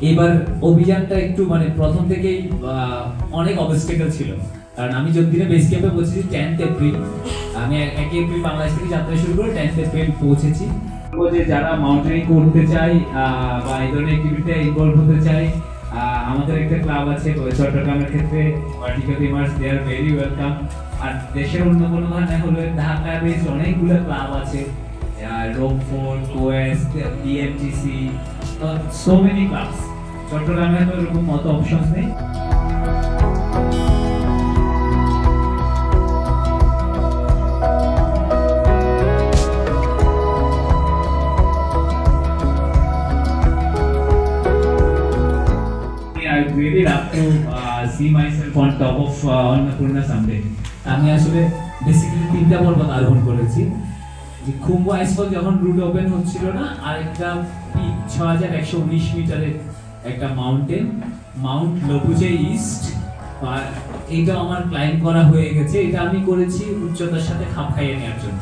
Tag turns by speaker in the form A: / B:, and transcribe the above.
A: এবার অভিযানটা একটু মানে প্রথম থেকেই অনেক অবস্টেকল ছিল, কারণ আমি যতদিনে বেস ক্যাম্পে পৌঁছেছি 10th এপ্রিল, আমি 1 এপ্রিল বাংলাদেশ থেকে যাত্রা শুরু করে 10th এপ্রিল পৌঁছেছি। যে যারা মাউন্টেনিং করতে চাই বা এই ধরনের অ্যাক্টিভিটিতে ইনভলভ হতে চাই, আমাদের একটা ক্লাব আছে চট্টগ্রামের ক্ষেত্রে Vertical Dreamers, they are very welcome. আর দেশের অন্য কোনো ধরনে হলে ঢাকা বেস অনেকগুলো ক্লাব আছে, রোমফোর্ট, Quest, DMTC, so many clubs. চট্টগ্রামে তো এরকম মতো অপশনস নেই। I really love to see myself on top of Annapurna someday. আমি আসলে বেসিক্যালি 3টা পর্বত আরোহণ করেছি। যে খুম্বু আইসফল যখন রুট ওপেন হচ্ছিল না, আরেকটা 6119 মিটারের একটা মাউন্টেন, মাউন্ট লপুজে ইস্ট, এটা আমার ক্লাইম্ব করা হয়ে গেছে। এটা আমি করেছি উচ্চতার সাথে খাপ খাইয়ে নেওয়ার জন্য।